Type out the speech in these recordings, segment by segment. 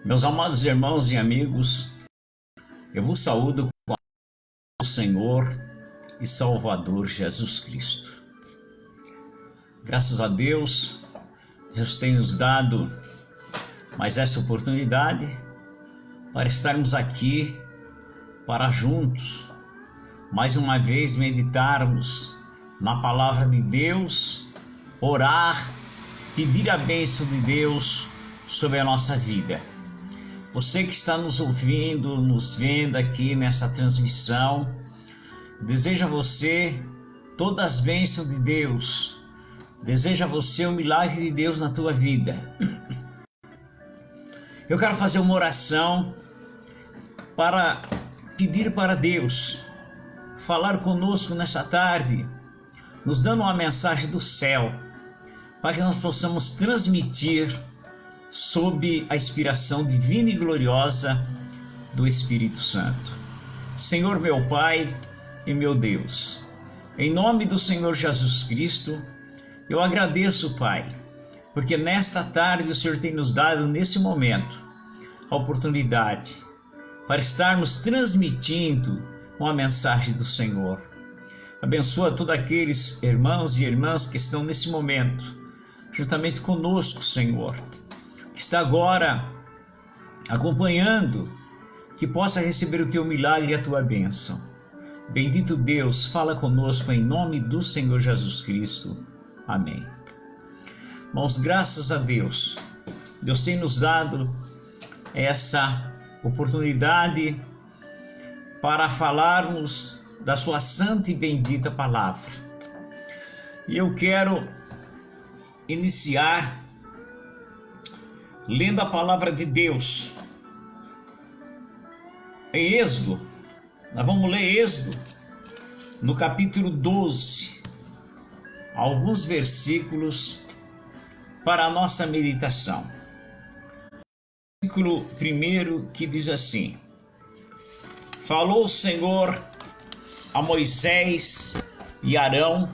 Meus amados irmãos e amigos, eu vos saúdo com o Senhor e Salvador Jesus Cristo. Graças a Deus, Deus tem nos dado mais essa oportunidade para estarmos aqui, para juntos, mais uma vez meditarmos na palavra de Deus, orar, pedir a bênção de Deus sobre a nossa vida. Você que está nos ouvindo, nos vendo aqui nessa transmissão, deseja a você todas as bênçãos de Deus, deseja a você o milagre de Deus na tua vida. Eu quero fazer uma oração para pedir para Deus falar conosco nessa tarde, nos dando uma mensagem do céu, para que nós possamos transmitir sob a inspiração divina e gloriosa do Espírito Santo. Senhor meu Pai e meu Deus, em nome do Senhor Jesus Cristo, eu agradeço, Pai, porque nesta tarde o Senhor tem nos dado, nesse momento, a oportunidade para estarmos transmitindo uma mensagem do Senhor. Abençoa todos aqueles irmãos e irmãs que estão nesse momento, juntamente conosco, Senhor, que está agora acompanhando, que possa receber o teu milagre e a tua bênção. Bendito Deus, fala conosco em nome do Senhor Jesus Cristo. Amém. Irmãos, graças a Deus, Deus tem nos dado essa oportunidade para falarmos da sua santa e bendita palavra. E eu quero iniciar lendo a palavra de Deus em Êxodo. Nós vamos ler Êxodo no capítulo 12, alguns versículos para a nossa meditação. Versículo 1 que diz assim: Falou o Senhor a Moisés e Arão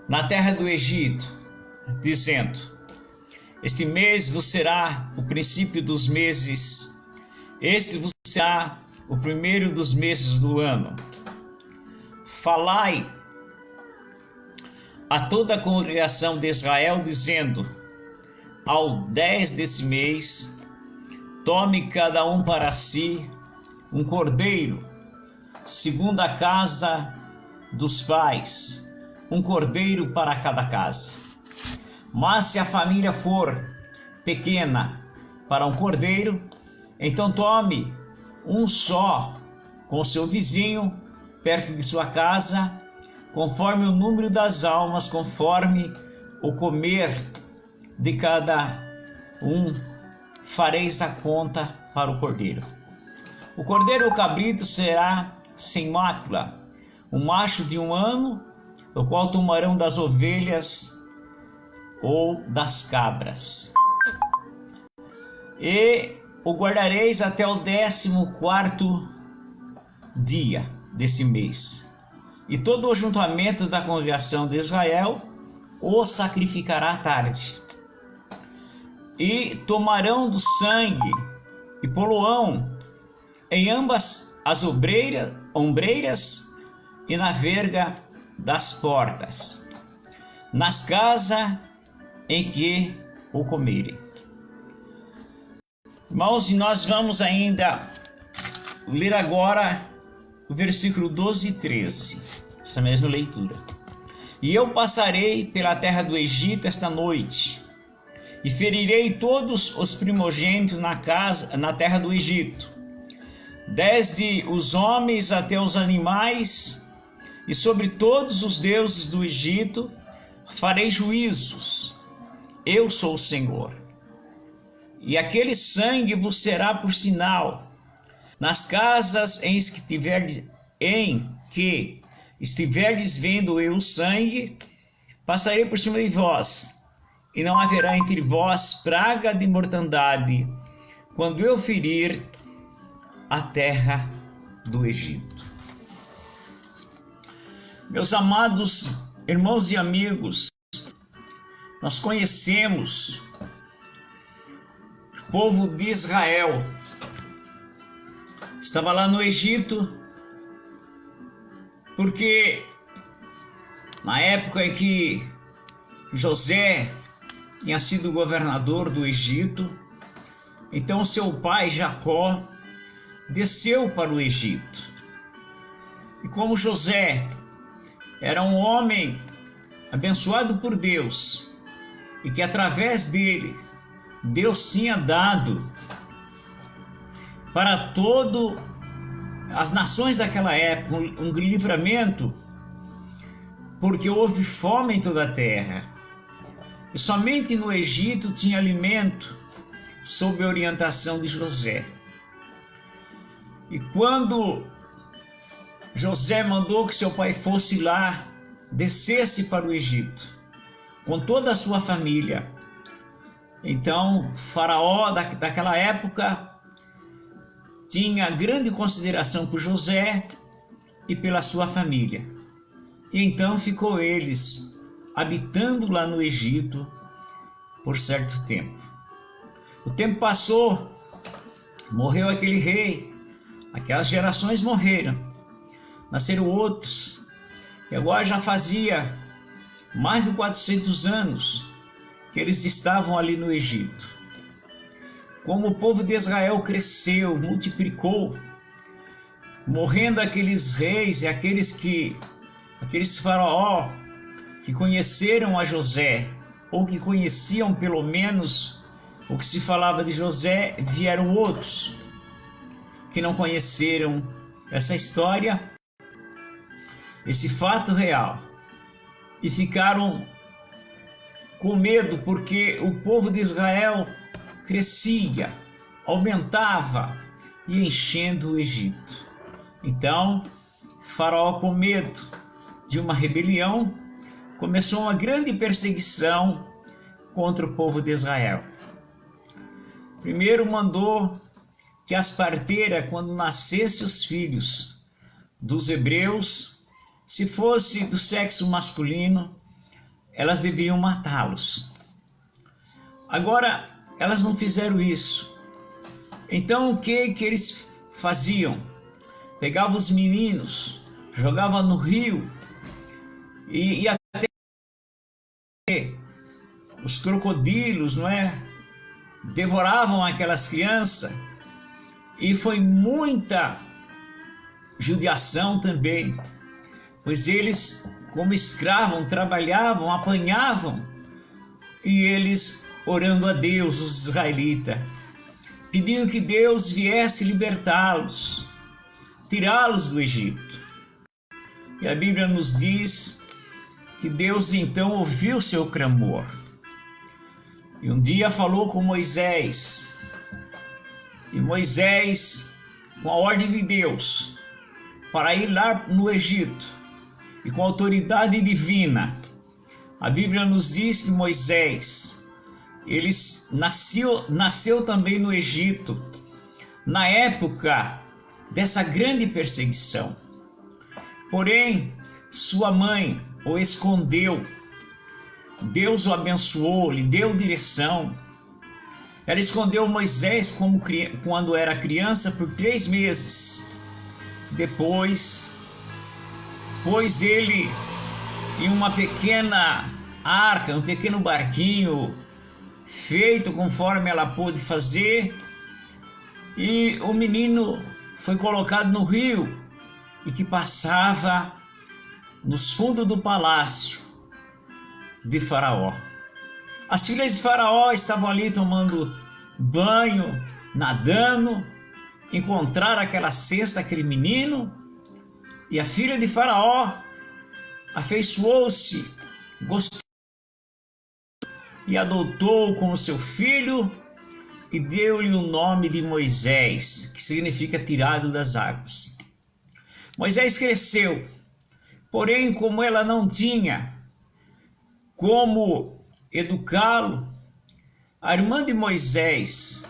na terra do Egito, dizendo: Este mês vos será o princípio dos meses, este vos será o primeiro dos meses do ano. Falai a toda a congregação de Israel, dizendo: Ao 10 desse mês, tome cada um para si um cordeiro, segundo a casa dos pais, um cordeiro para cada casa. Mas se a família for pequena para um cordeiro, então tome um só com seu vizinho, perto de sua casa, conforme o número das almas, conforme o comer de cada um, fareis a conta para o cordeiro. O cordeiro ou cabrito será sem mácula, o macho de 1 ano, o qual tomarão das ovelhas ou das cabras. E o guardareis até o 14º dia desse mês. E todo o ajuntamento da congregação de Israel o sacrificará à tarde. E tomarão do sangue e poloão em ambas as ombreiras e na verga das portas, nas casas em que o comerem. Irmãos, e nós vamos ainda ler agora o versículo 12 e 13, essa mesma leitura. E eu passarei pela terra do Egito esta noite, e ferirei todos os primogênitos na terra do Egito, desde os homens até os animais, e sobre todos os deuses do Egito farei juízos. Eu sou o Senhor. E aquele sangue vos será por sinal nas casas em que estiverdes vendo eu o sangue, passarei por cima de vós, e não haverá entre vós praga de mortandade, quando eu ferir a terra do Egito. Meus amados irmãos e amigos, nós conhecemos povo de Israel estava lá no Egito, porque na época em que José tinha sido governador do Egito, então seu pai Jacó desceu para o Egito. E como José era um homem abençoado por Deus, e que através dele Deus tinha dado para todas as nações daquela época um livramento, porque houve fome em toda a terra. E somente no Egito tinha alimento sob a orientação de José. E quando José mandou que seu pai fosse lá, descesse para o Egito, com toda a sua família, então Faraó daquela época tinha grande consideração por José e pela sua família. E então ficou eles habitando lá no Egito por certo tempo. O tempo passou, morreu aquele rei, aquelas gerações morreram, nasceram outros, e agora já fazia mais de 400 anos que eles estavam ali no Egito. Como o povo de Israel cresceu, multiplicou, morrendo aqueles reis e aqueles faraó que conheceram a José, ou que conheciam pelo menos o que se falava de José, vieram outros que não conheceram essa história, esse fato real, e ficaram com medo, porque o povo de Israel crescia, aumentava e enchendo o Egito. Então, Faraó, com medo de uma rebelião, começou uma grande perseguição contra o povo de Israel. Primeiro mandou que as parteiras, quando nascessem os filhos dos hebreus, se fosse do sexo masculino, elas deviam matá-los. Agora, elas não fizeram isso. Então, o que eles faziam? Pegavam os meninos, jogavam no rio, e até os crocodilos, não é? Devoravam aquelas crianças, e foi muita judiação também, pois eles, como escravos, trabalhavam, apanhavam, e eles orando a Deus, os israelitas, pedindo que Deus viesse libertá-los, tirá-los do Egito. E a Bíblia nos diz que Deus então ouviu seu clamor. E um dia falou com Moisés. E Moisés, com a ordem de Deus, para ir lá no Egito, e com autoridade divina, a Bíblia nos diz que Moisés, ele nasceu também no Egito, na época dessa grande perseguição. Porém, sua mãe o escondeu. Deus o abençoou, lhe deu direção. Ela escondeu Moisés quando era criança por 3 meses. Depois, pôs ele em uma pequena arca, um pequeno barquinho, feito conforme ela pôde fazer, e o menino foi colocado no rio, e que passava nos fundos do palácio de Faraó. As filhas de Faraó estavam ali tomando banho, nadando, encontraram aquela cesta, aquele menino, e a filha de Faraó afeiçoou-se, gostou e adotou como seu filho, e deu-lhe o nome de Moisés, que significa tirado das águas. Moisés cresceu, porém, como ela não tinha como educá-lo, a irmã de Moisés,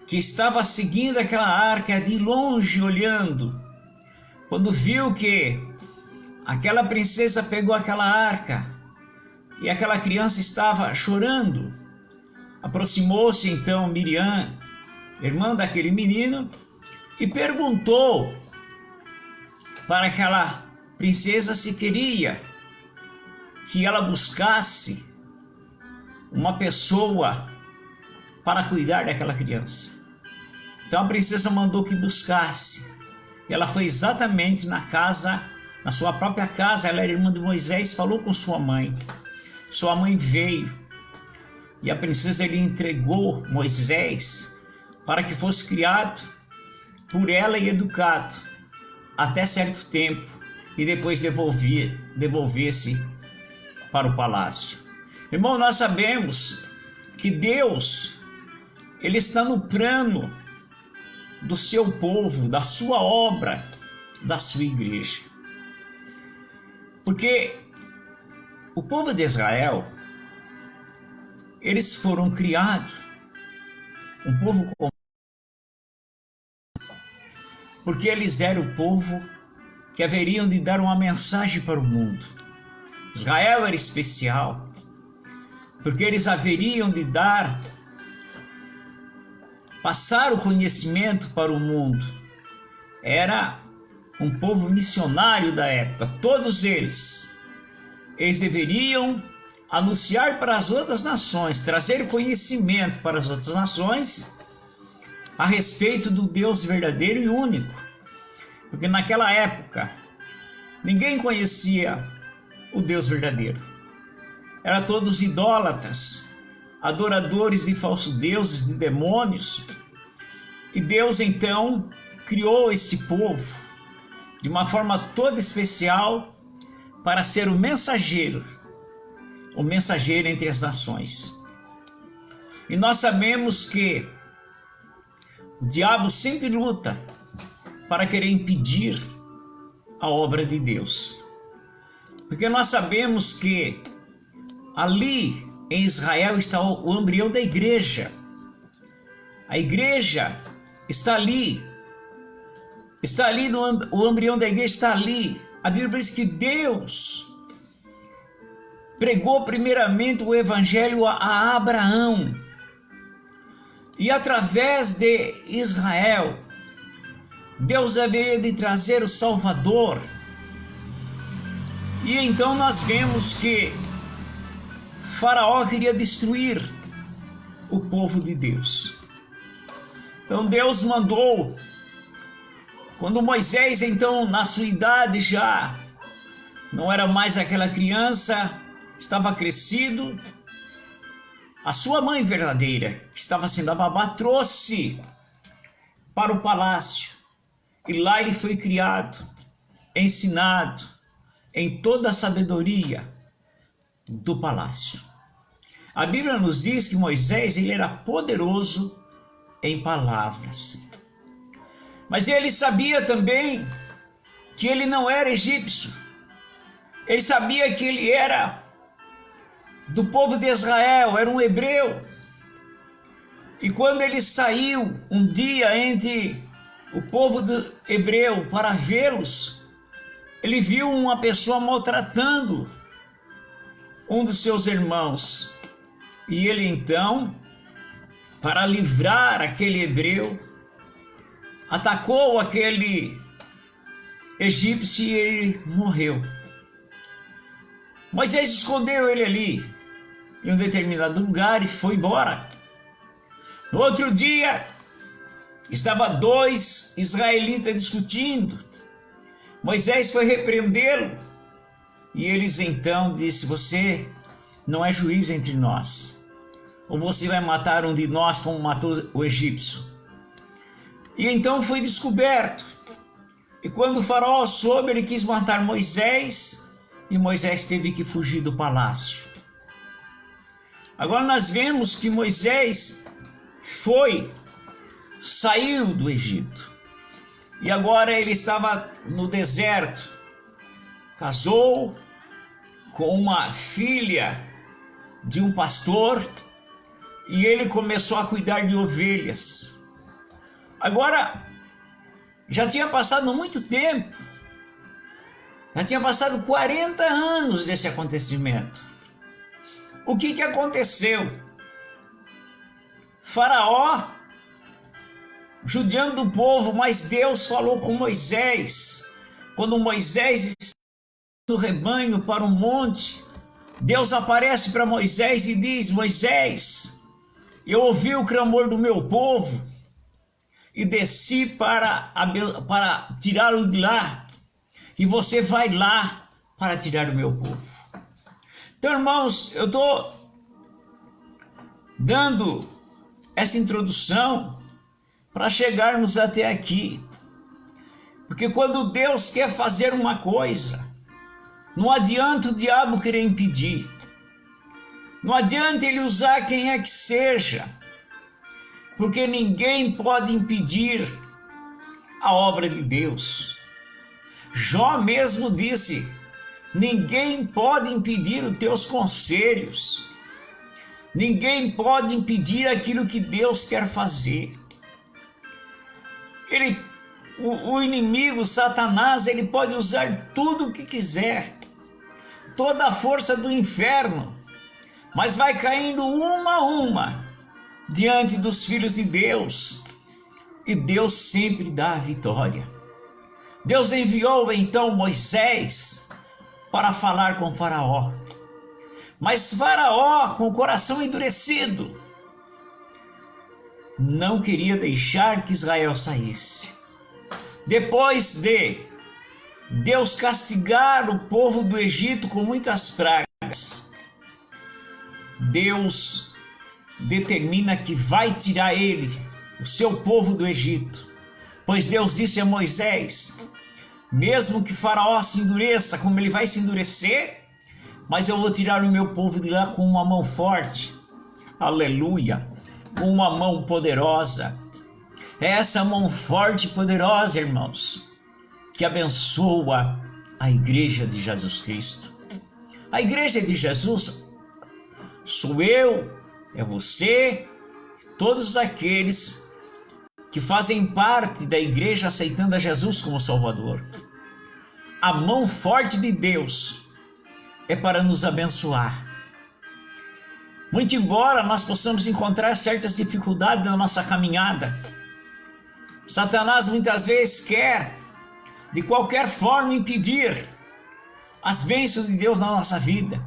que estava seguindo aquela arca de longe olhando, quando viu que aquela princesa pegou aquela arca e aquela criança estava chorando, Aproximou-se então Miriam, irmã daquele menino, e perguntou para aquela princesa se queria que ela buscasse uma pessoa para cuidar daquela criança. Então a princesa mandou que buscasse. Ela foi exatamente na casa, na sua própria casa. Ela era irmã de Moisés, falou com sua mãe. Sua mãe veio e a princesa lhe entregou Moisés para que fosse criado por ela e educado até certo tempo e depois devolvesse para o palácio. Irmão, nós sabemos que Deus, Ele está no plano do seu povo, da sua obra, da sua igreja. Porque o povo de Israel, eles foram criados, um povo porque eles eram o povo que haveriam de dar uma mensagem para o mundo. Israel era especial, porque eles haveriam de passar o conhecimento para o mundo. Era um povo missionário da época, todos eles deveriam anunciar para as outras nações, trazer conhecimento para as outras nações a respeito do Deus verdadeiro e único. Porque naquela época ninguém conhecia o Deus verdadeiro. Eram todos idólatras, adoradores de falsos deuses, de demônios. E Deus então criou esse povo de uma forma toda especial para ser o mensageiro entre as nações. E nós sabemos que o diabo sempre luta para querer impedir a obra de Deus. Porque nós sabemos que ali em Israel está o embrião da igreja. A igreja está ali. O embrião da igreja está ali. A Bíblia diz que Deus pregou primeiramente o evangelho a Abraão. E através de Israel, Deus haveria de trazer o Salvador. E então nós vemos que Faraó queria destruir o povo de Deus. Então Deus mandou, quando Moisés, então, na sua idade já não era mais aquela criança, estava crescido, a sua mãe verdadeira, que estava sendo a babá, trouxe para o palácio. E lá ele foi criado, ensinado em toda a sabedoria do palácio. A Bíblia nos diz que Moisés ele era poderoso em palavras. Mas ele sabia também que ele não era egípcio. Ele sabia que ele era do povo de Israel, era um hebreu. E quando ele saiu um dia entre o povo do hebreu para vê-los, ele viu uma pessoa maltratando um dos seus irmãos. E ele então, para livrar aquele hebreu, atacou aquele egípcio e ele morreu. Moisés escondeu ele ali, em um determinado lugar, e foi embora. No outro dia, estava dois israelitas discutindo. Moisés foi repreendê-lo, e eles então disse: você não é juiz entre nós, ou você vai matar um de nós como matou o egípcio. E então foi descoberto. E quando o faraó soube, ele quis matar Moisés, e Moisés teve que fugir do palácio. Agora nós vemos que Moisés saiu do Egito. E agora ele estava no deserto. Casou com uma filha de um pastor e ele começou a cuidar de ovelhas. Agora, já tinha passado muito tempo. Já tinha passado 40 anos desse acontecimento. O que aconteceu? Faraó judiando do povo, mas Deus falou com Moisés. Quando Moisés está no rebanho para um monte, Deus aparece para Moisés e diz: Moisés, eu ouvi o clamor do meu povo e desci para tirá-lo de lá, e você vai lá para tirar o meu povo. Então, irmãos, eu estou dando essa introdução para chegarmos até aqui, porque quando Deus quer fazer uma coisa, não adianta o diabo querer impedir, não adianta ele usar quem é que seja, porque ninguém pode impedir a obra de Deus. Jó mesmo disse: ninguém pode impedir os teus conselhos, ninguém pode impedir aquilo que Deus quer fazer. O inimigo, Satanás, ele pode usar tudo o que quiser, toda a força do inferno, mas vai caindo uma a uma diante dos filhos de Deus, e Deus sempre dá a vitória. Deus enviou então Moisés para falar com Faraó, mas Faraó, com o coração endurecido, não queria deixar que Israel saísse. Depois de Deus castigar o povo do Egito com muitas pragas, Deus determina que vai tirar ele, o seu povo, do Egito. Pois Deus disse a Moisés: mesmo que Faraó se endureça, como ele vai se endurecer, mas eu vou tirar o meu povo de lá com uma mão forte. Aleluia! Com uma mão poderosa. É essa mão forte e poderosa, irmãos, que abençoa a igreja de Jesus Cristo. A igreja de Jesus sou eu, é você, todos aqueles que fazem parte da igreja aceitando a Jesus como Salvador. A mão forte de Deus é para nos abençoar. Muito embora nós possamos encontrar certas dificuldades na nossa caminhada, Satanás muitas vezes quer, de qualquer forma, impedir as bênçãos de Deus na nossa vida.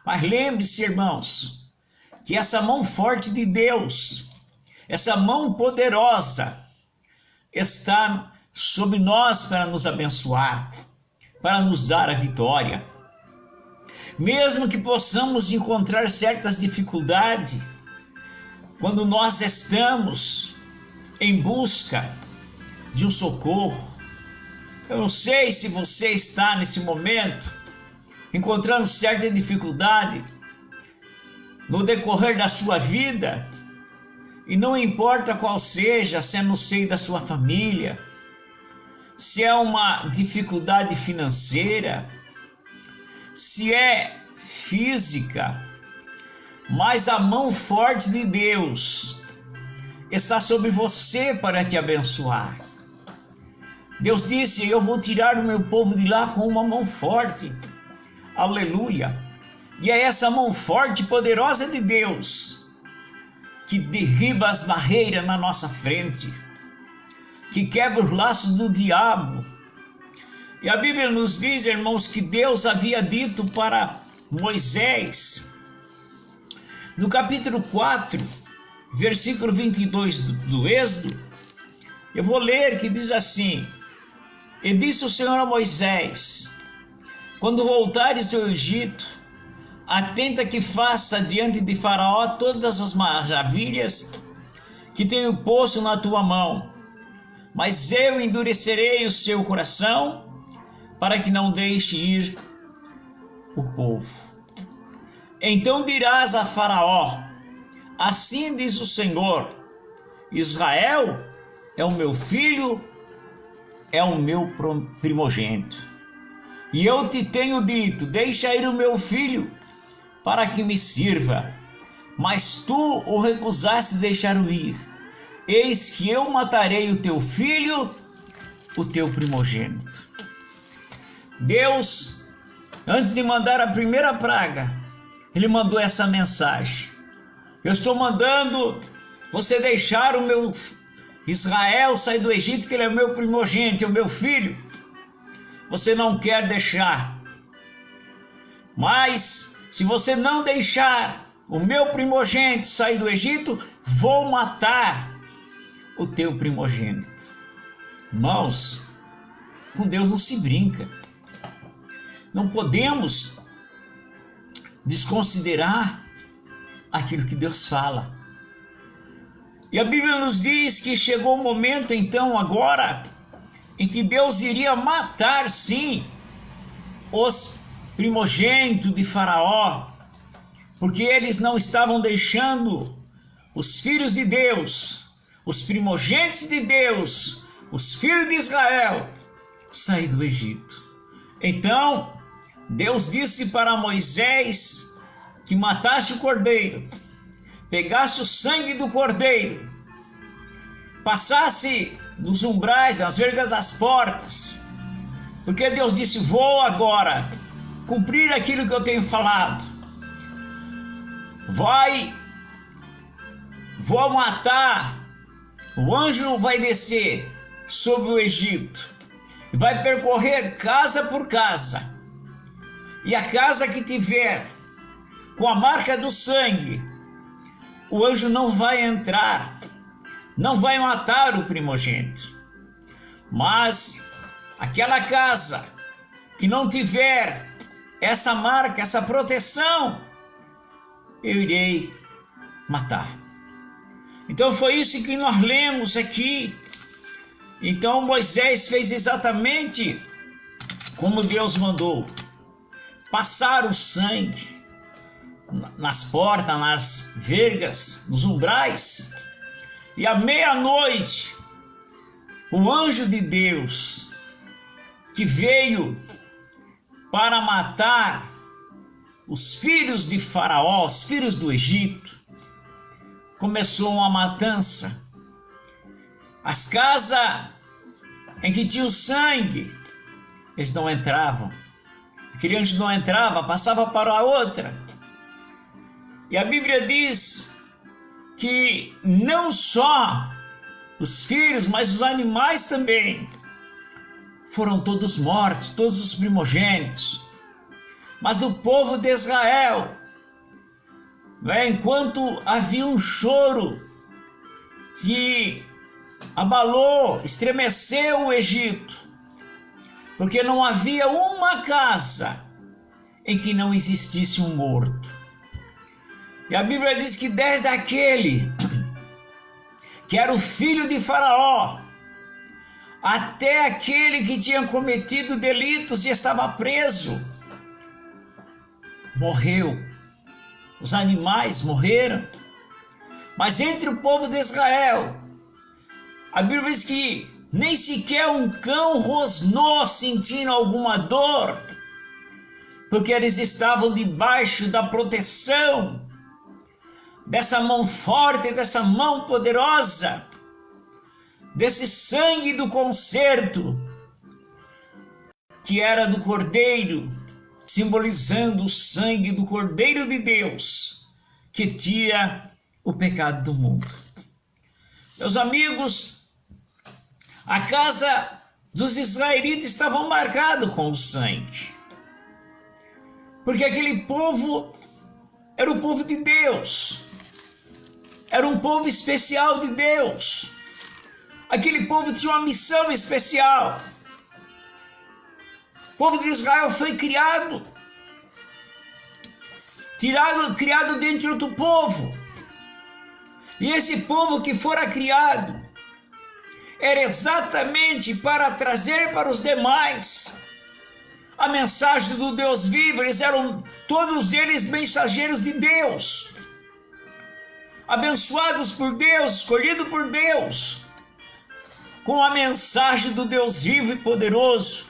Mas lembre-se, irmãos, que essa mão forte de Deus, essa mão poderosa, está sobre nós para nos abençoar, para nos dar a vitória. Mesmo que possamos encontrar certas dificuldades, quando nós estamos em busca de um socorro. Eu não sei se você está nesse momento encontrando certa dificuldade no decorrer da sua vida, e não importa qual seja, se é no seio da sua família, se é uma dificuldade financeira, se é física, mas a mão forte de Deus está sobre você para te abençoar. Deus disse: eu vou tirar o meu povo de lá com uma mão forte. Aleluia! E é essa mão forte e poderosa de Deus que derriba as barreiras na nossa frente, que quebra os laços do diabo. E a Bíblia nos diz, irmãos, que Deus havia dito para Moisés, no capítulo 4, versículo 22 do Êxodo, eu vou ler, que diz assim: e disse o Senhor a Moisés: quando voltares ao Egito, atenta que faça diante de Faraó todas as maravilhas que tenho posto na tua mão, mas eu endurecerei o seu coração, para que não deixe ir o povo. Então dirás a Faraó: assim diz o Senhor, Israel é o meu filho, é o meu primogênito. E eu te tenho dito: deixa ir o meu filho, para que me sirva. Mas tu o recusaste deixar-o ir. Eis que eu matarei o teu filho, o teu primogênito. Deus, antes de mandar a primeira praga, Ele mandou essa mensagem: eu estou mandando você deixar o meu Israel sair do Egito, que ele é o meu primogênito, é o meu filho. Você não quer deixar. Mas se você não deixar o meu primogênito sair do Egito, vou matar o teu primogênito. Irmãos, com Deus não se brinca. Não podemos desconsiderar aquilo que Deus fala. E a Bíblia nos diz que chegou o momento, então, agora, em que Deus iria matar, sim, os primogênitos de Faraó, porque eles não estavam deixando os filhos de Deus, os primogênitos de Deus, os filhos de Israel, sair do Egito. Então, Deus disse para Moisés que matasse o cordeiro, pegasse o sangue do cordeiro, passasse nos umbrais, nas vergas das portas, porque Deus disse: vou agora cumprir aquilo que eu tenho falado. Vou matar, o anjo vai descer sobre o Egito, vai percorrer casa por casa, e a casa que tiver com a marca do sangue, o anjo não vai entrar, não vai matar o primogênito. Mas aquela casa que não tiver essa marca, essa proteção, eu irei matar. Então foi isso que nós lemos aqui. Então Moisés fez exatamente como Deus mandou: passar o sangue nas portas, nas vergas, nos umbrais. E à meia-noite, o anjo de Deus, que veio para matar os filhos de Faraó, os filhos do Egito, começou uma matança. As casas em que tinha o sangue, eles não entravam. Aquele anjo não entrava, passava para a outra. E a Bíblia diz que não só os filhos, mas os animais também foram todos mortos, todos os primogênitos. Mas do povo de Israel, enquanto havia um choro que abalou, estremeceu o Egito, porque não havia uma casa em que não existisse um morto. E a Bíblia diz que desde aquele que era o filho de Faraó, até aquele que tinha cometido delitos e estava preso, morreu. Os animais morreram. Mas entre o povo de Israel, a Bíblia diz que nem sequer um cão rosnou sentindo alguma dor, porque eles estavam debaixo da proteção dessa mão forte, dessa mão poderosa, desse sangue do concerto, que era do Cordeiro, simbolizando o sangue do Cordeiro de Deus, que tira o pecado do mundo. Meus amigos, a casa dos israelitas estava marcada com o sangue, porque aquele povo era o povo de Deus, era um povo especial de Deus. Aquele povo tinha uma missão especial. O povo de Israel foi criado dentro de outro povo. E esse povo que fora criado era exatamente para trazer para os demais a mensagem do Deus vivo. Eles eram todos eles mensageiros de Deus, abençoados por Deus, escolhidos por Deus, com a mensagem do Deus vivo e poderoso.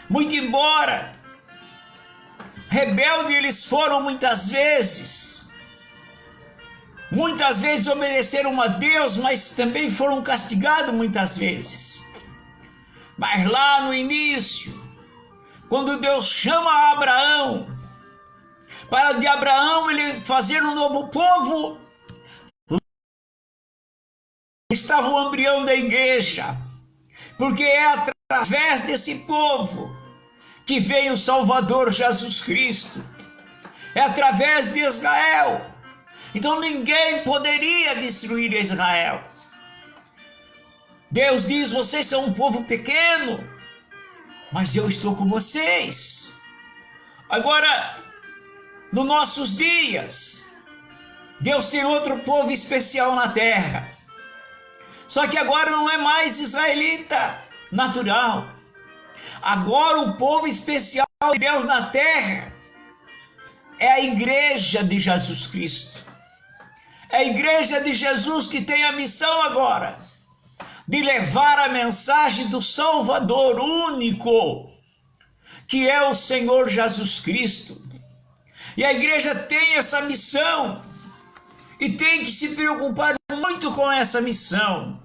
Muito embora rebeldes eles foram muitas vezes obedeceram a Deus, mas também foram castigados muitas vezes. Mas lá no início, quando Deus chama Abraão, para de Abraão ele fazer um novo povo, estava o embrião da igreja, porque é através desse povo que veio o Salvador Jesus Cristo, é através de Israel. Então ninguém poderia destruir Israel. Deus diz: vocês são um povo pequeno, mas eu estou com vocês. Agora, nos nossos dias, Deus tem outro povo especial na terra. Só que agora não é mais israelita natural. Agora o povo especial de Deus na terra é a igreja de Jesus Cristo. É a igreja de Jesus que tem a missão agora de levar a mensagem do Salvador único, que é o Senhor Jesus Cristo. E a igreja tem essa missão e tem que se preocupar muito com essa missão,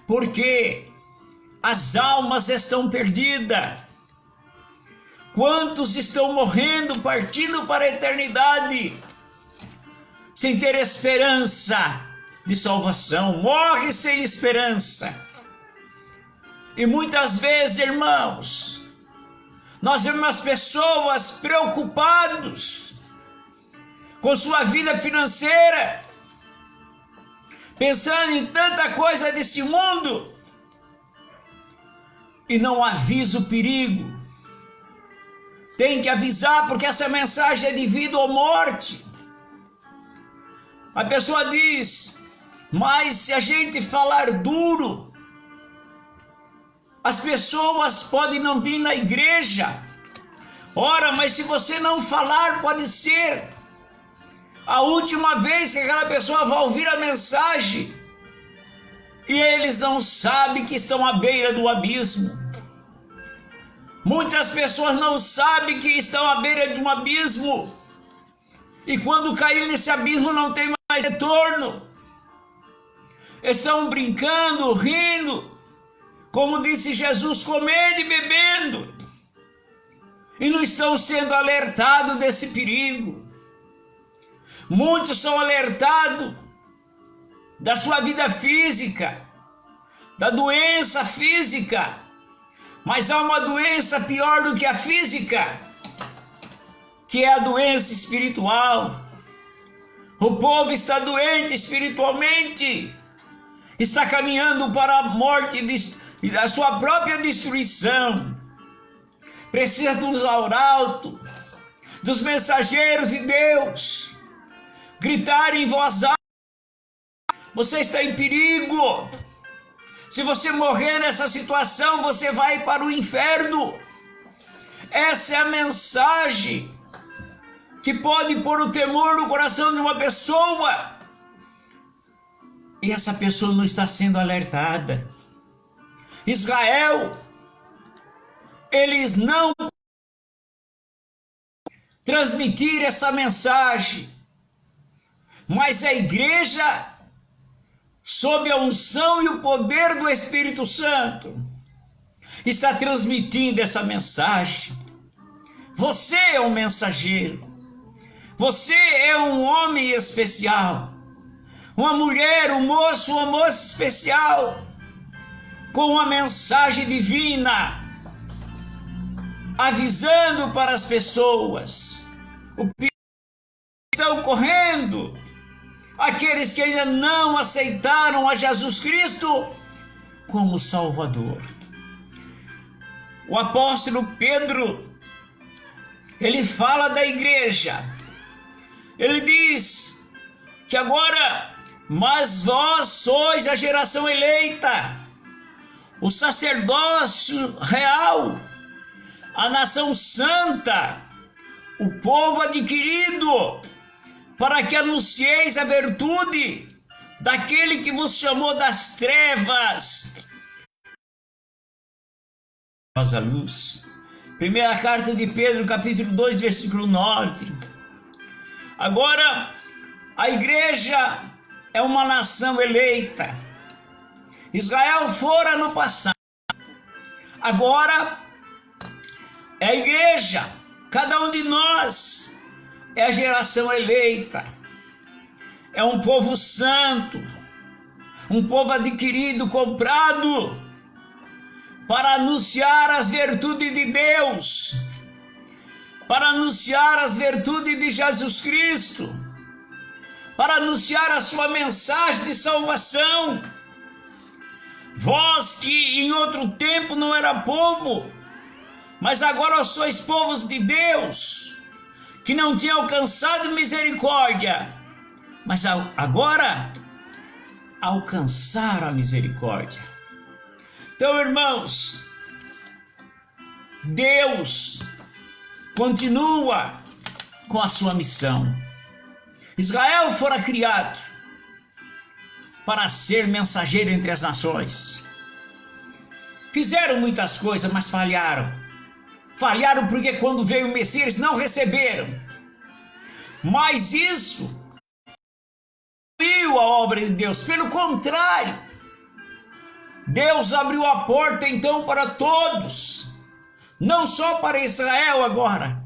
porque as almas estão perdidas. Quantos estão morrendo, partindo para a eternidade, sem ter esperança de salvação? Morre sem esperança. E muitas vezes, irmãos, nós vemos as pessoas preocupadas com sua vida financeira, pensando em tanta coisa desse mundo, e não avisa o perigo. Tem que avisar, porque essa mensagem é de vida ou morte. A pessoa diz: mas se a gente falar duro, as pessoas podem não vir na igreja. Ora, mas se você não falar, pode ser a última vez que aquela pessoa vai ouvir a mensagem, e eles não sabem que estão à beira do abismo. Muitas pessoas não sabem que estão à beira de um abismo, e quando cair nesse abismo não tem mais retorno. Estão brincando, rindo, como disse Jesus, comendo e bebendo, e não estão sendo alertados desse perigo. Muitos são alertados da sua vida física, da doença física, mas há uma doença pior do que a física, que é a doença espiritual. O povo está doente espiritualmente, está caminhando para a morte e a sua própria destruição. Precisa dos arautos, dos mensageiros de Deus, gritar em voz alta: você está em perigo. Se você morrer nessa situação, você vai para o inferno. Essa é a mensagem que pode pôr o temor no coração de uma pessoa, e essa pessoa não está sendo alertada. Israel, eles não transmitir essa mensagem, mas a igreja, sob a unção e o poder do Espírito Santo, está transmitindo essa mensagem. Você é um mensageiro, você é um homem especial, uma mulher, um moço, uma moça especial, com uma mensagem divina, avisando para as pessoas o perigo que estão correndo, aqueles que ainda não aceitaram a Jesus Cristo como Salvador. O apóstolo Pedro, ele fala da igreja. Ele diz que agora, mas vós sois a geração eleita, o sacerdócio real, a nação santa, o povo adquirido, para que anuncieis a virtude daquele que vos chamou das trevas a luz. Primeira carta de Pedro, capítulo 2, versículo 9. Agora, a igreja é uma nação eleita. Israel fora no passado. Agora é a igreja. Cada um de nós é a geração eleita. É um povo santo, um povo adquirido, comprado, para anunciar as virtudes de Deus, para anunciar as virtudes de Jesus Cristo, para anunciar a sua mensagem de salvação. Vós que em outro tempo não era povo, mas agora sois povos de Deus, que não tinha alcançado misericórdia, mas agora alcançaram a misericórdia. Então, irmãos, Deus continua com a sua missão. Israel fora criado para ser mensageiro entre as nações. Fizeram muitas coisas, mas falharam. Falharam porque quando veio o Messias não receberam. Mas isso não a obra de Deus. Pelo contrário, Deus abriu a porta então para todos. Não só para Israel agora.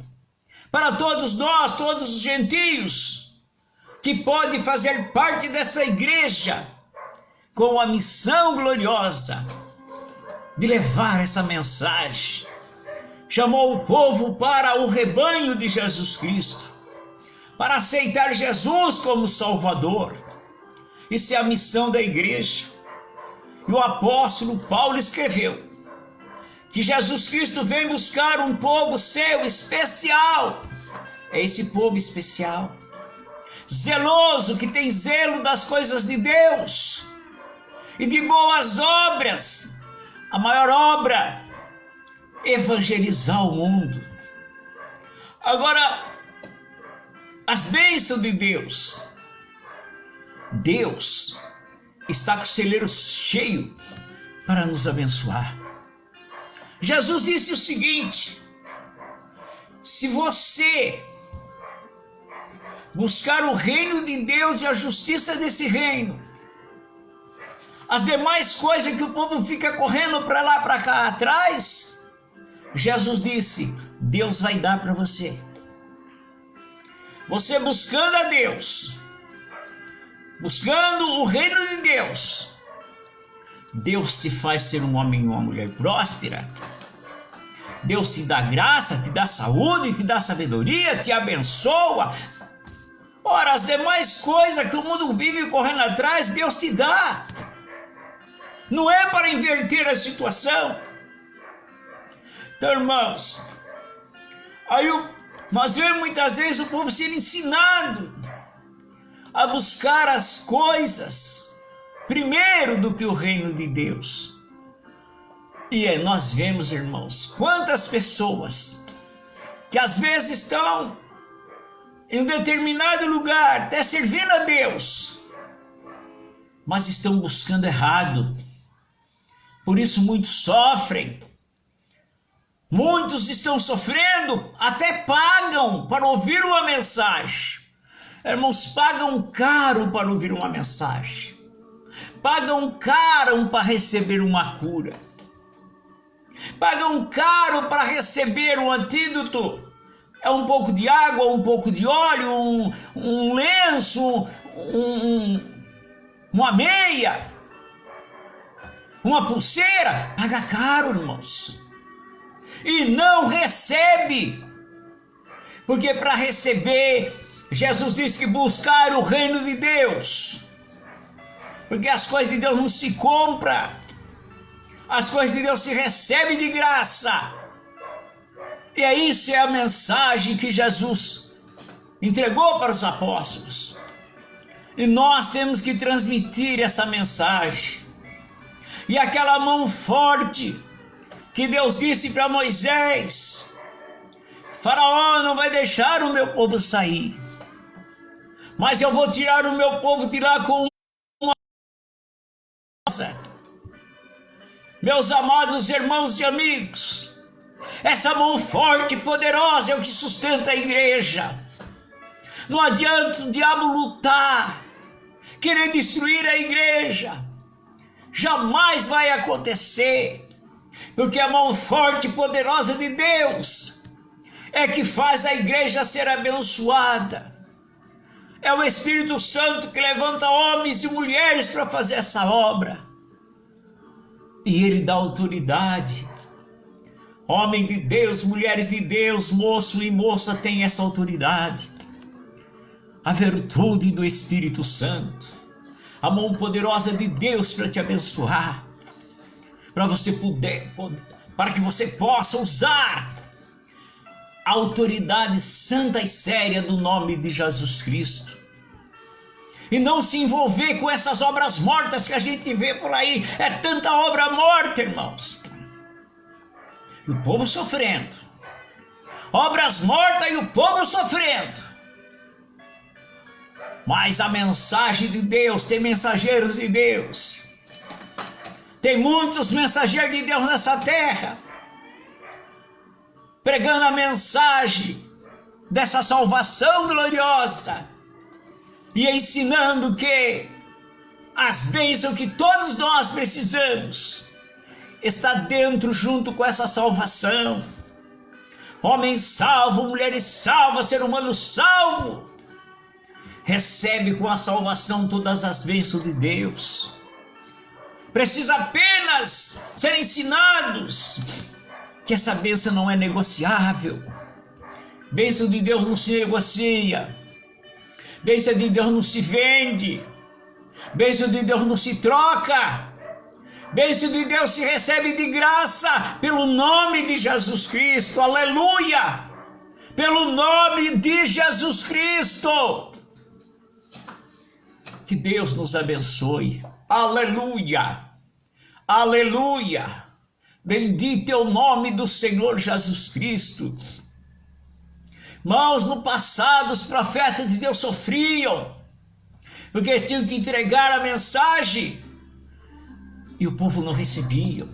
Para todos nós, todos os gentios, que podem fazer parte dessa igreja com a missão gloriosa de levar essa mensagem. Chamou o povo para o rebanho de Jesus Cristo, para aceitar Jesus como Salvador. Isso é a missão da igreja. E o apóstolo Paulo escreveu que Jesus Cristo vem buscar um povo seu especial. É esse povo especial, zeloso, que tem zelo das coisas de Deus e de boas obras. A maior obra, evangelizar o mundo. Agora, as bênçãos de Deus. Deus está com o celeiro cheio para nos abençoar. Jesus disse o seguinte: se você buscar o reino de Deus e a justiça desse reino, as demais coisas que o povo fica correndo para lá, para cá atrás, Jesus disse, Deus vai dar para você. Você buscando a Deus, buscando o reino de Deus, Deus te faz ser um homem e uma mulher próspera. Deus te dá graça, te dá saúde, te dá sabedoria, te abençoa. Ora, as demais coisas que o mundo vive correndo atrás, Deus te dá. Não é para inverter a situação. Então, irmãos, aí nós vemos muitas vezes o povo sendo ensinado a buscar as coisas primeiro do que o reino de Deus. E nós vemos, irmãos, quantas pessoas que às vezes estão em um determinado lugar, até servindo a Deus, mas estão buscando errado. Por isso muitos sofrem. Muitos estão sofrendo, até pagam para ouvir uma mensagem. Irmãos, pagam caro para ouvir uma mensagem. Pagam caro para receber uma cura. Pagam caro para receber um antídoto. É um pouco de água, um pouco de óleo, um lenço, uma meia, uma pulseira. Paga caro, irmãos. E não recebe. Porque para receber, Jesus disse que buscar o reino de Deus. Porque as coisas de Deus não se compram. As coisas de Deus se recebem de graça. E isso é a mensagem que Jesus entregou para os apóstolos. E nós temos que transmitir essa mensagem. E aquela mão forte que Deus disse para Moisés: Faraó não vai deixar o meu povo sair, mas eu vou tirar o meu povo de lá com uma força. Meus amados irmãos e amigos, essa mão forte e poderosa é o que sustenta a igreja. Não adianta o diabo lutar, querer destruir a igreja. Jamais vai acontecer, porque a mão forte e poderosa de Deus é que faz a igreja ser abençoada. É o Espírito Santo que levanta homens e mulheres para fazer essa obra. E Ele dá autoridade. Homem de Deus, mulheres de Deus, moço e moça tem essa autoridade. A virtude do Espírito Santo. A mão poderosa de Deus para te abençoar. Para que você possa usar a autoridade santa e séria do nome de Jesus Cristo. E não se envolver com essas obras mortas que a gente vê por aí. É tanta obra morta, irmãos. E o povo sofrendo. Obras mortas e o povo sofrendo. Mas a mensagem de Deus, tem mensageiros de Deus. Tem muitos mensageiros de Deus nessa terra. Pregando a mensagem dessa salvação gloriosa. E ensinando que as bênçãos que todos nós precisamos está dentro junto com essa salvação. Homem salvo, mulheres salvas, ser humano salvo. Recebe com a salvação todas as bênçãos de Deus. Precisa apenas ser ensinados que essa bênção não é negociável. Bênção de Deus não se negocia. Bênção de Deus não se vende. Bênção de Deus não se troca. Bênção de Deus se recebe de graça pelo nome de Jesus Cristo. Aleluia! Pelo nome de Jesus Cristo. Que Deus nos abençoe. Aleluia! Aleluia! Bendito é o nome do Senhor Jesus Cristo. Irmãos, no passado os profetas de Deus sofriam, porque eles tinham que entregar a mensagem e o povo não recebia.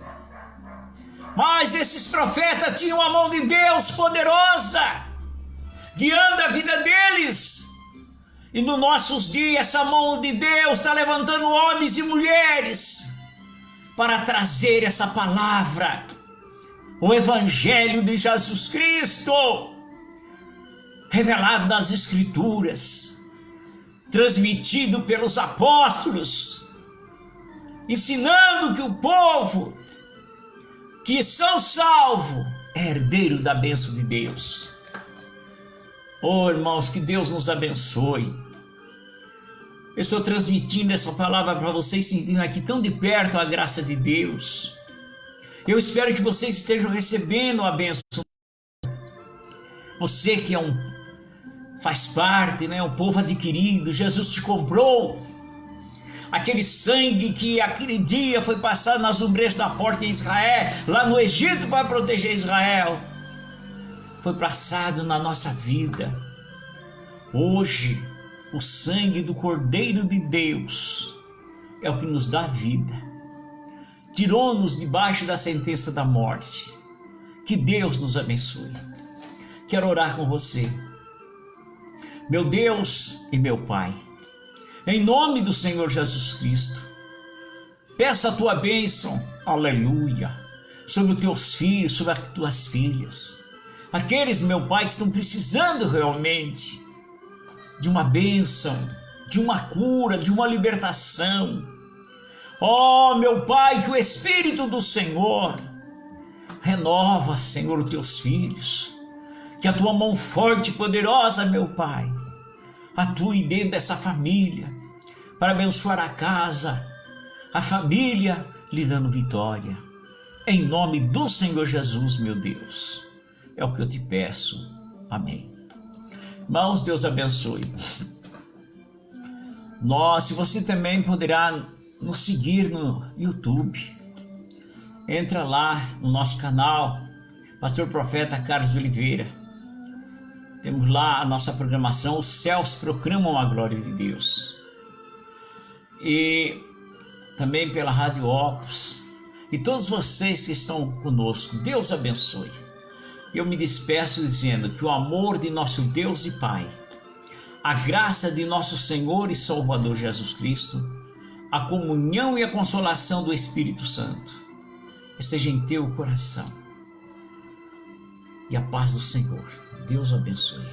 Mas esses profetas tinham a mão de Deus poderosa, guiando a vida deles. E nos nossos dias essa mão de Deus está levantando homens e mulheres para trazer essa palavra, o Evangelho de Jesus Cristo, revelado nas Escrituras, transmitido pelos apóstolos, ensinando que o povo que são salvos é herdeiro da bênção de Deus. Oh, irmãos, que Deus nos abençoe. Eu estou transmitindo essa palavra para vocês sentindo aqui tão de perto a graça de Deus. Eu espero que vocês estejam recebendo a bênção. Você que faz parte, né? Um povo adquirido, Jesus te comprou. Aquele sangue que aquele dia foi passado nas umbreiras da porta em Israel, lá no Egito para proteger Israel, foi passado na nossa vida. Hoje, o sangue do Cordeiro de Deus é o que nos dá vida. Tirou-nos debaixo da sentença da morte. Que Deus nos abençoe. Quero orar com você. Meu Deus e meu Pai, em nome do Senhor Jesus Cristo, peça a tua bênção, aleluia, sobre os teus filhos, sobre as tuas filhas. Aqueles, meu Pai, que estão precisando realmente de uma bênção, de uma cura, de uma libertação. Oh, meu Pai, que o Espírito do Senhor renova, Senhor, os teus filhos. Que a tua mão forte e poderosa, meu Pai, atue dentro dessa família, para abençoar a casa, a família, lhe dando vitória. Em nome do Senhor Jesus, meu Deus, é o que eu te peço. Amém. Irmãos, Deus abençoe. Se você também poderá nos seguir no YouTube, entra lá no nosso canal, Pastor Profeta Carlos Oliveira. Temos lá a nossa programação, os céus proclamam a glória de Deus. E também pela Rádio Opus. E todos vocês que estão conosco, Deus abençoe. Eu me despeço dizendo que o amor de nosso Deus e Pai, a graça de nosso Senhor e Salvador Jesus Cristo, a comunhão e a consolação do Espírito Santo, esteja em teu coração. E a paz do Senhor. Deus abençoe.